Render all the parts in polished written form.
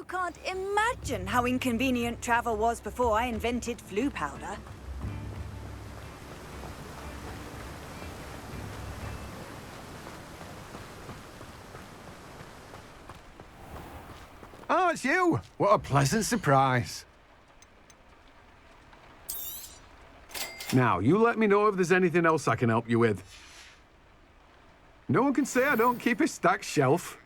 You can't imagine how inconvenient travel was before I invented flu powder. Oh, it's you! What a pleasant surprise. Now, you let me know if there's anything else I can help you with. No one can say I don't keep a stacked shelf.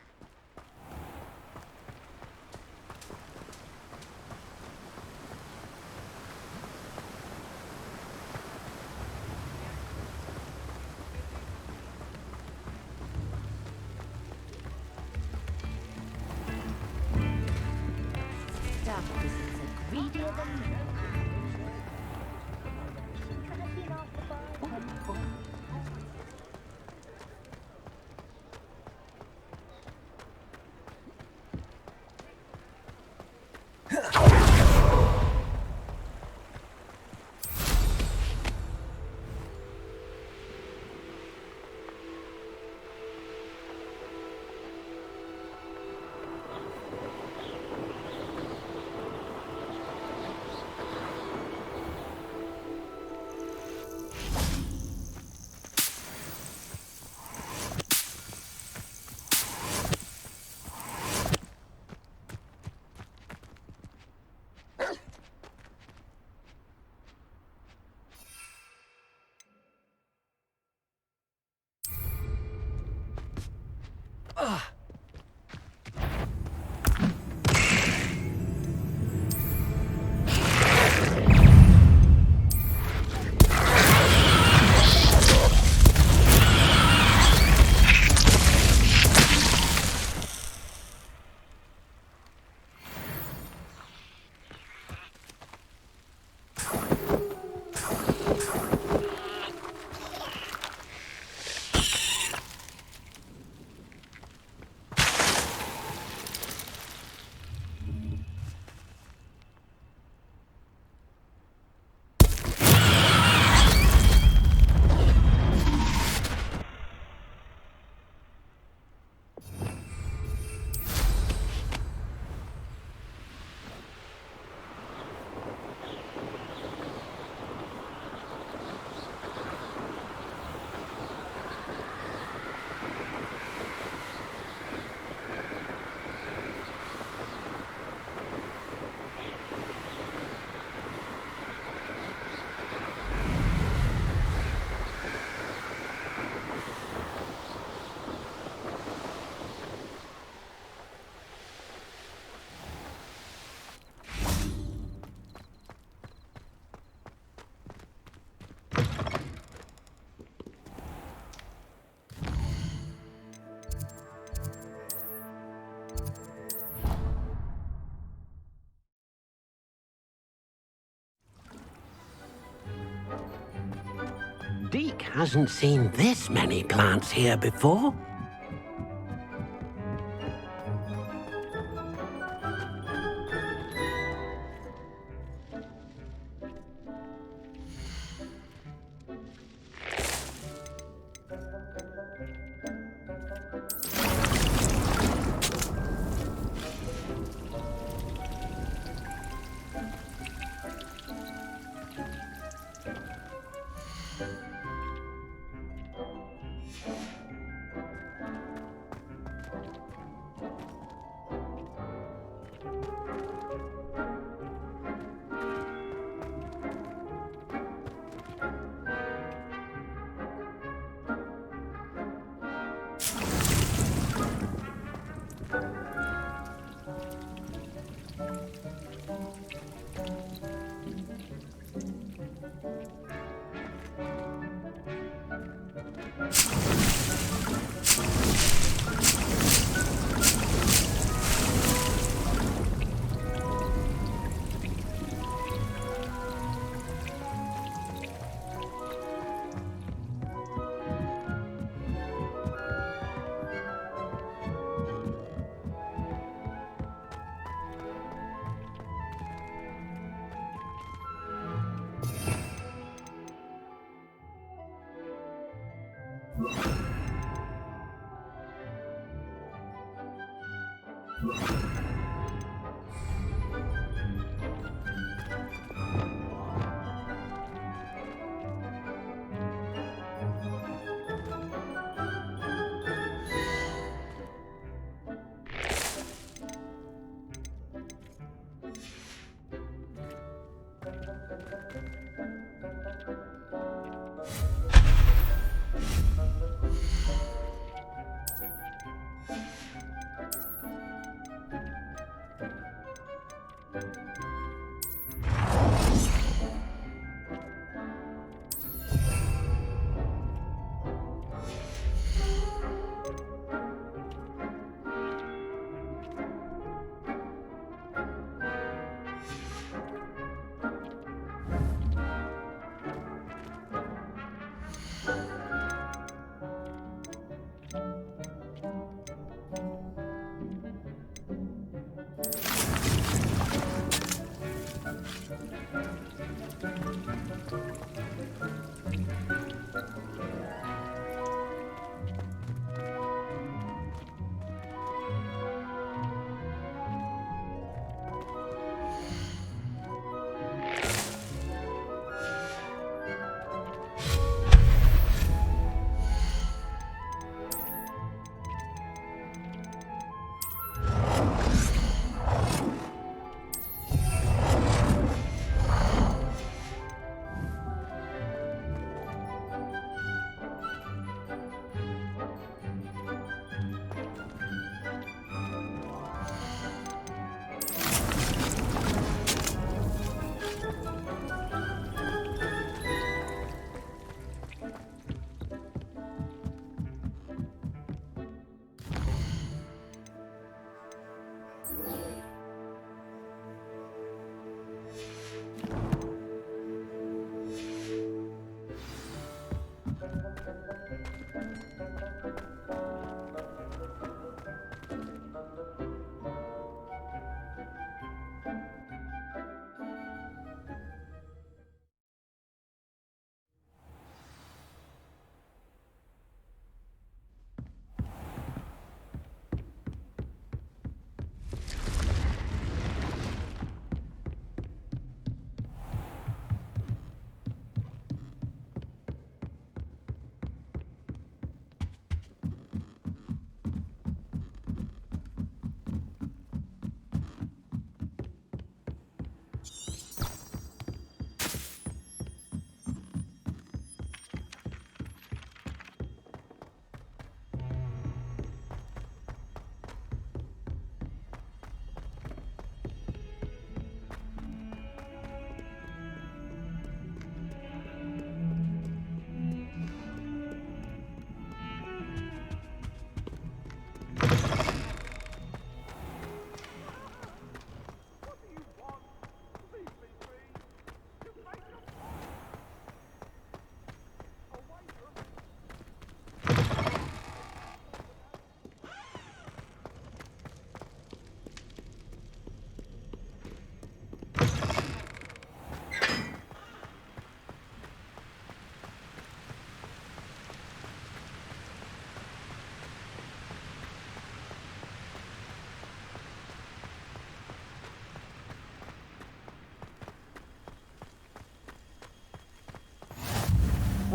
Deke hasn't seen this many plants here before.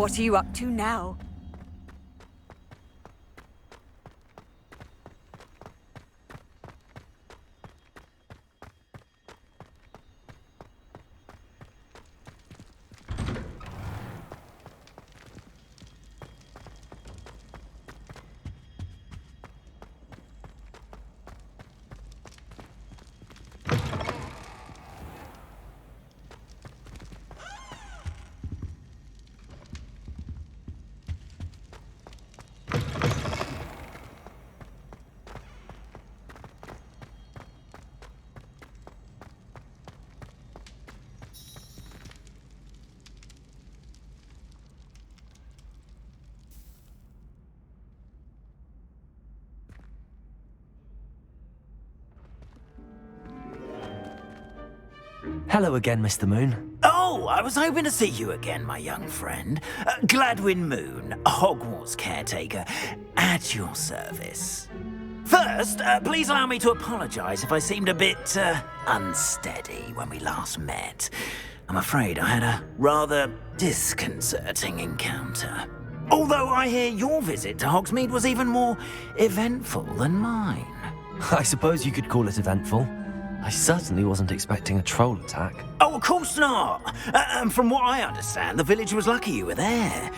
What are you up to now? Hello again, Mr. Moon. Oh, I was hoping to see you again, my young friend. Gladwin Moon, Hogwarts Caretaker, at your service. First, please allow me to apologise if I seemed a bit unsteady when we last met. I'm afraid I had a rather disconcerting encounter. Although I hear your visit to Hogsmeade was even more eventful than mine. I suppose you could call it eventful. I certainly wasn't expecting a troll attack. Oh, of course not. And from what I understand, the village was lucky you were there.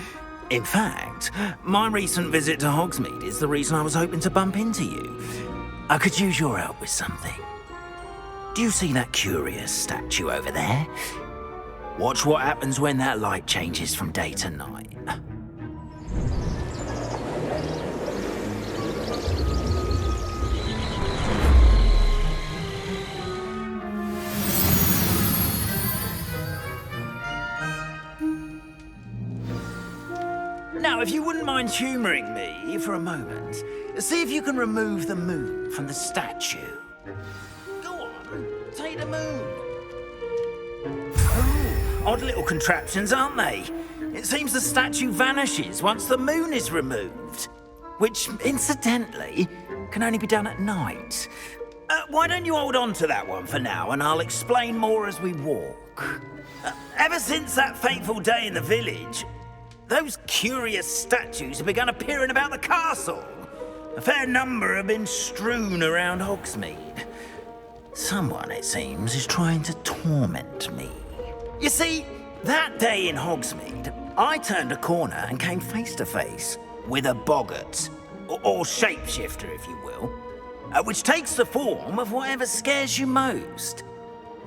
In fact, my recent visit to Hogsmeade is the reason I was hoping to bump into you. I could use your help with something. Do you see that curious statue over there? Watch what happens when that light changes from day to night. Now, if you wouldn't mind humouring me for a moment, see if you can remove the moon from the statue. Go on, take the moon. Oh, odd little contraptions, aren't they? It seems the statue vanishes once the moon is removed, which, incidentally, can only be done at night. Why don't you hold on to that one for now, and I'll explain more as we walk. Ever since that fateful day in the village, those curious statues have begun appearing about the castle. A fair number have been strewn around Hogsmeade. Someone, it seems, is trying to torment me. You see, that day in Hogsmeade, I turned a corner and came face to face with a boggart, or shapeshifter, if you will, which takes the form of whatever scares you most.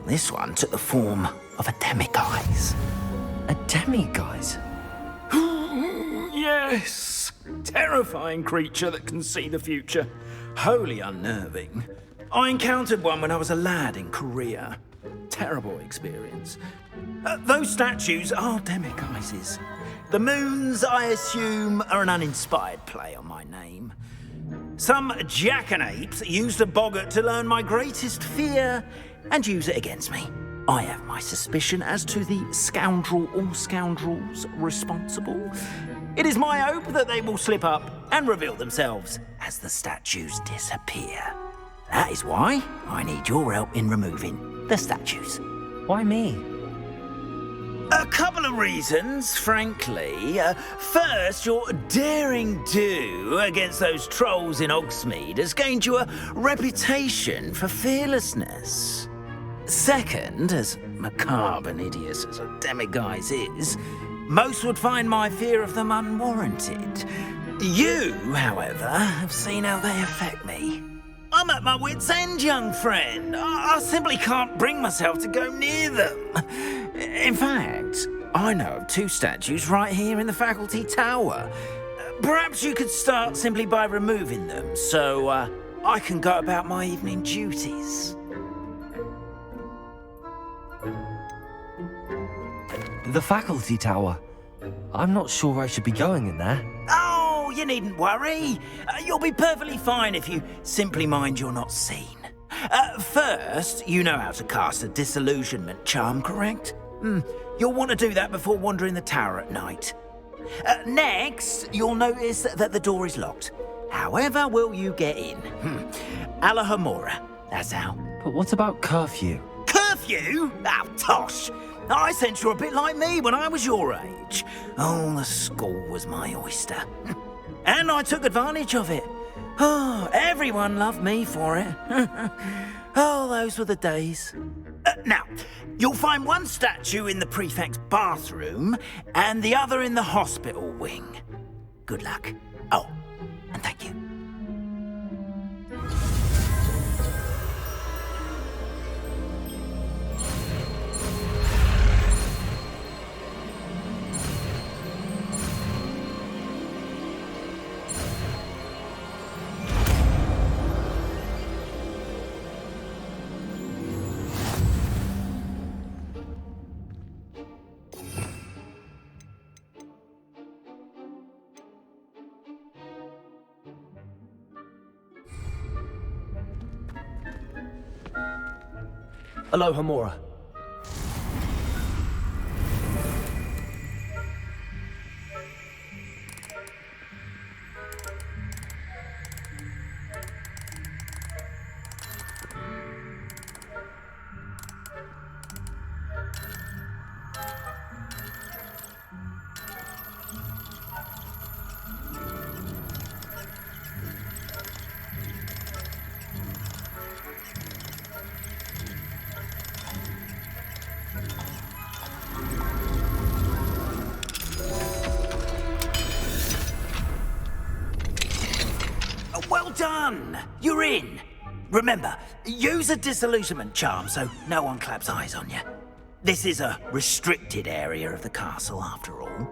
This one took the form of a demiguise. A demiguise? Yes! Terrifying creature that can see the future. Wholly unnerving. I encountered one when I was a lad in Korea. Terrible experience. Those statues are demiguises. The moons, I assume, are an uninspired play on my name. Some jackanapes used a boggart to learn my greatest fear and use it against me. I have my suspicion as to the scoundrel or scoundrels responsible. It is my hope that they will slip up and reveal themselves as the statues disappear. That is why I need your help in removing the statues. Why me? A couple of reasons, frankly. First, your daring do against those trolls in Hogsmeade has gained you a reputation for fearlessness. Second, as macabre and hideous as a demiguise is, most would find my fear of them unwarranted. You, however, have seen how they affect me. I'm at my wit's end, young friend. I simply can't bring myself to go near them. In fact, I know of two statues right here in the faculty tower. Perhaps you could start simply by removing them, so I can go about my evening duties. The faculty tower. I'm not sure I should be going in there. Oh, you needn't worry. You'll be perfectly fine if you simply mind you're not seen. First, you know how to cast a disillusionment charm, correct? You'll want to do that before wandering the tower at night. Next, you'll notice that the door is locked. However will you get in? Alahomora, that's how. But what about curfew? Curfew? Oh, tosh. I sense you're a bit like me when I was your age. Oh, the school was my oyster. And I took advantage of it. Oh, everyone loved me for it. Oh, those were the days. Now, you'll find one statue in the prefect's bathroom and the other in the hospital wing. Good luck. Oh, and thank you. Aloha, Mora. Well done! You're in. Remember, use a disillusionment charm so no one claps eyes on you. This is a restricted area of the castle, after all.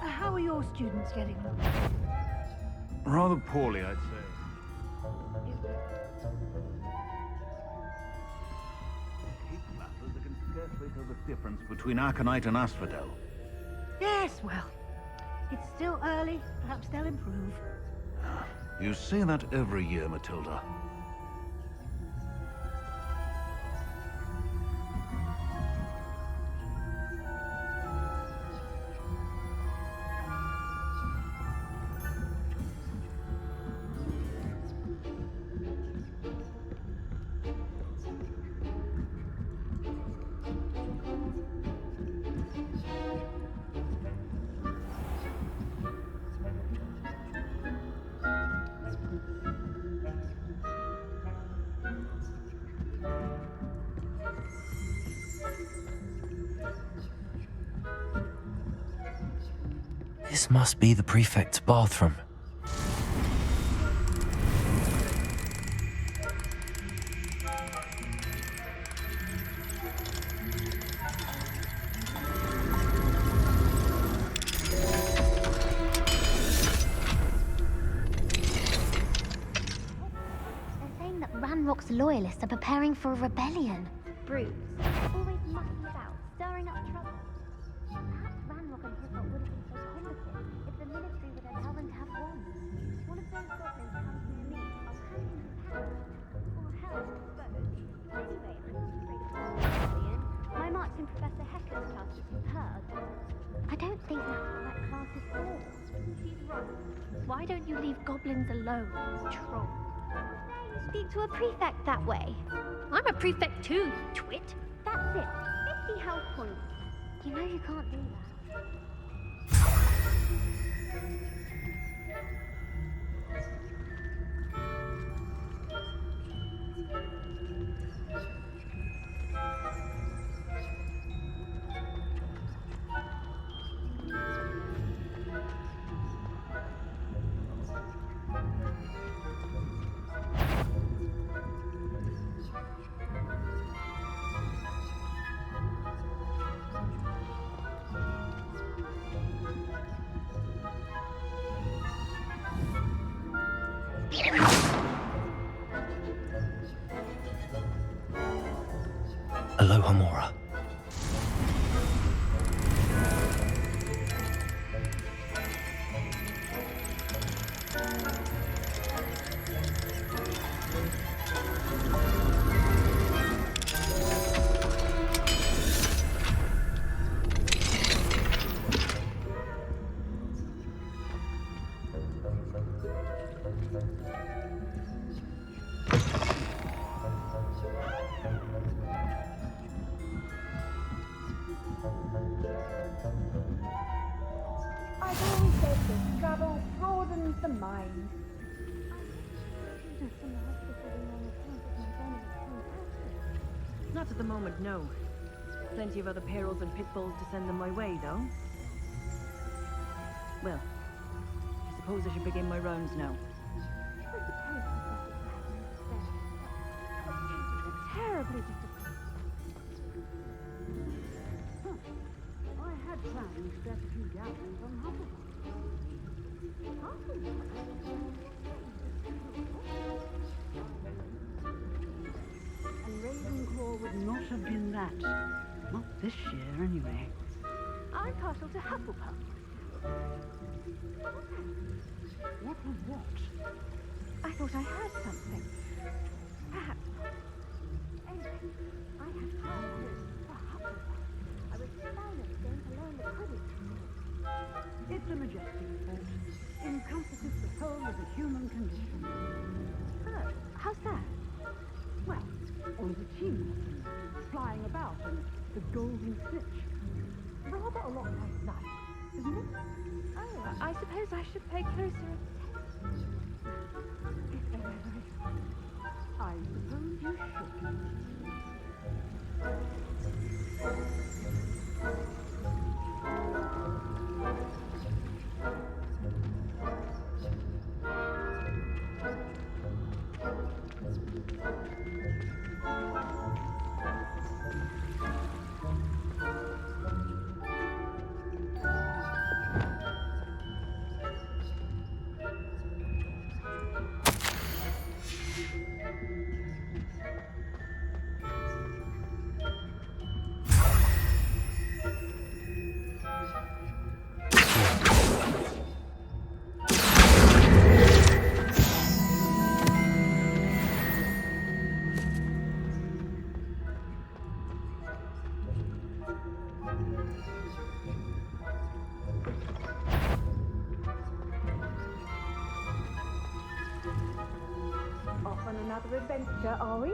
How are your students getting on? Rather poorly, I'd say. Keep matters that can scarcely tell the difference between Aconite and Asphodel. Yes, well, it's still early. Perhaps they'll improve. You say that every year, Matilda. This must be the prefect's bathroom. They're saying that Ranrock's loyalists are preparing for a rebellion. Brutes, always mucking about, stirring up trouble. Perhaps Ranrock and his lot would have been so combative if the military would allow them to have wands. One of those goblins comes to meet our hand in hand. Or hell, I suppose. Anyway, I'm not afraid of a rebellion. My marching Professor Hecker's class is superb. I don't think that's what that class is for. She's wrong. Why don't you leave goblins alone, troll? How dare you speak to a prefect that way? I'm a prefect too, you twit. That's it. 50 health points. You know you can't do that. Aloha Mora. I've always said that travel broadens the mind. Not at the moment, no. Plenty of other perils and pitfalls to send them my way, though. Well, I suppose I should begin my rounds now. Terribly difficult. I had planned to get a few galleons on And Ravenclaw would not have been that. Not this year, anyway. I'm partial to Hufflepuff. What was what? I thought I heard something. Perhaps not. Anyway, I had high hopes for Hufflepuff. I was finally going to learn the Quidditch. It's a majestic thought. Encompasses the whole of the human condition. Oh, how's that? Well, all the achievements, flying about, and the golden snitch. Rather a lot like life, isn't it? Oh, I suppose I should pay closer attention. If there ever is one, I suppose you Off on another adventure, are we?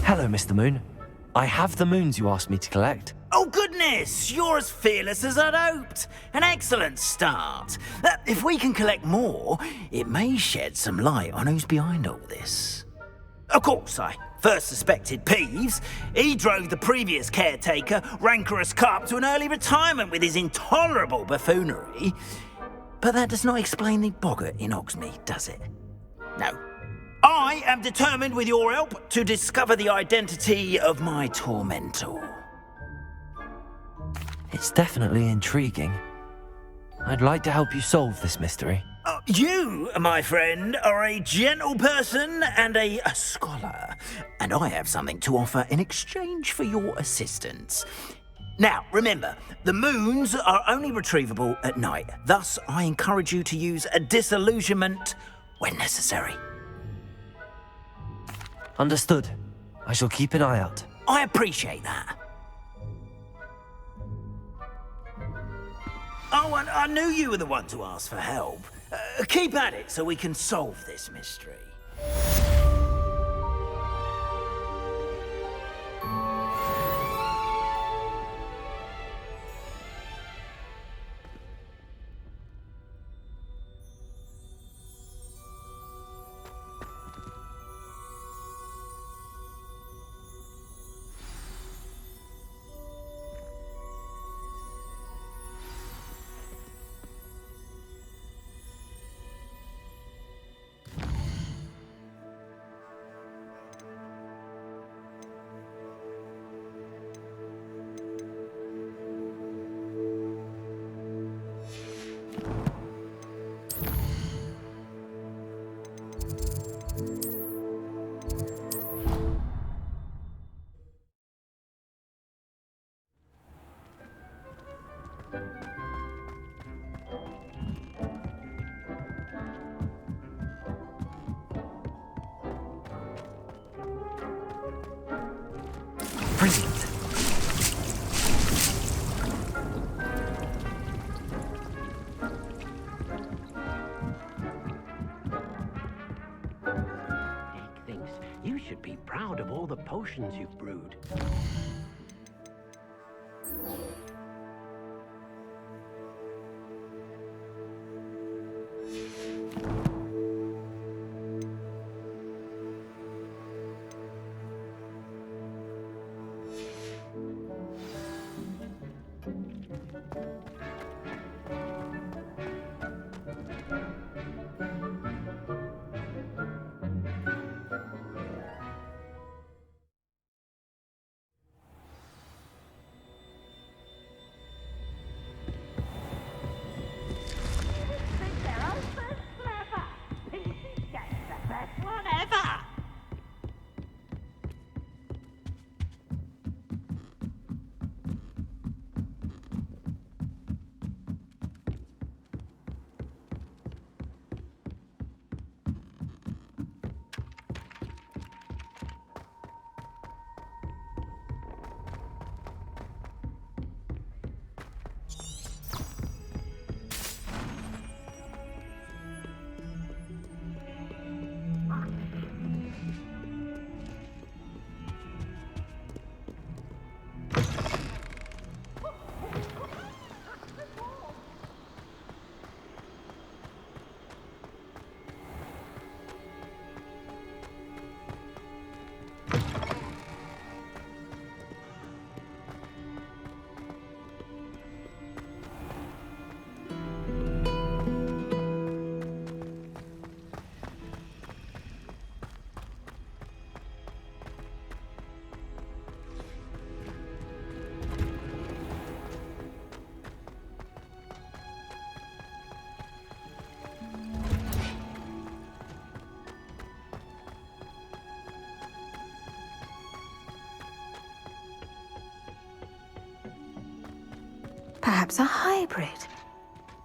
Hello, Mr. Moon. I have the moons you asked me to collect. Oh, goodness! You're as fearless as I'd hoped. An excellent start. If we can collect more, it may shed some light on who's behind all this. Of course, I first suspected Peeves. He drove the previous caretaker, rancorous carp, to an early retirement with his intolerable buffoonery. But that does not explain the boggart in Hogsmeade, does it? No. I am determined, with your help, to discover the identity of my tormentor. It's definitely intriguing. I'd like to help you solve this mystery. You, my friend, are a gentle person and a scholar, and I have something to offer in exchange for your assistance. Now, remember, the moons are only retrievable at night. Thus, I encourage you to use a disillusionment when necessary. Understood. I shall keep an eye out. I appreciate that. Oh, and I knew you were the one to ask for help. Keep at it so we can solve this mystery. Brilliant. Nick thinks you should be proud of all the potions you've brewed. Perhaps a hybrid.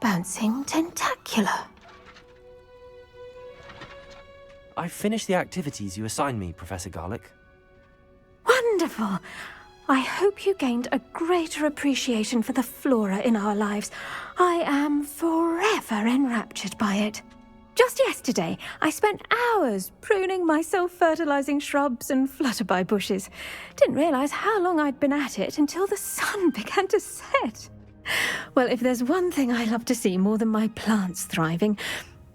Bouncing tentacular. I finished the activities you assigned me, Professor Garlick. Wonderful! I hope you gained a greater appreciation for the flora in our lives. I am forever enraptured by it. Just yesterday, I spent hours pruning my self-fertilizing shrubs and flutterby bushes. Didn't realize how long I'd been at it until the sun began to set. Well, if there's one thing I love to see more than my plants thriving,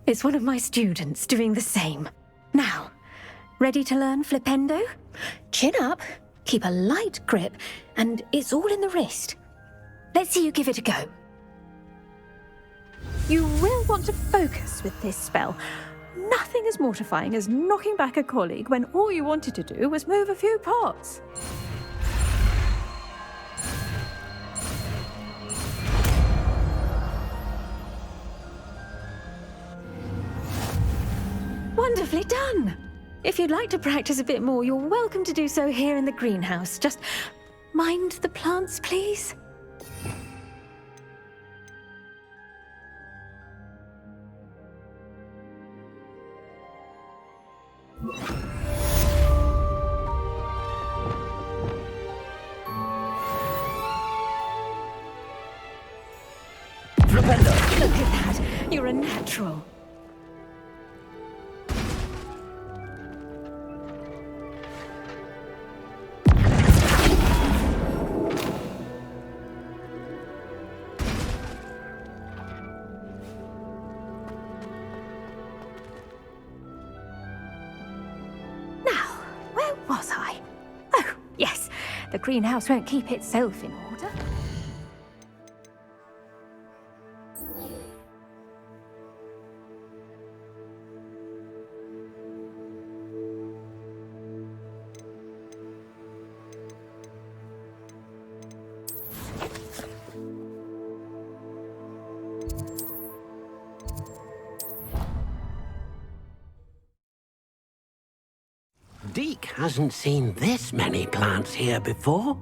it's one of my students doing the same. Now, ready to learn flipendo? Chin up, keep a light grip, and it's all in the wrist. Let's see you give it a go. You will want to focus with this spell. Nothing as mortifying as knocking back a colleague when all you wanted to do was move a few pots. Wonderfully done! If you'd like to practice a bit more, you're welcome to do so here in the greenhouse. Just mind the plants, please. Flipendo! Look at that! You're a natural. Was I? Oh, yes. The greenhouse won't keep itself in order. Deke hasn't seen this many plants here before.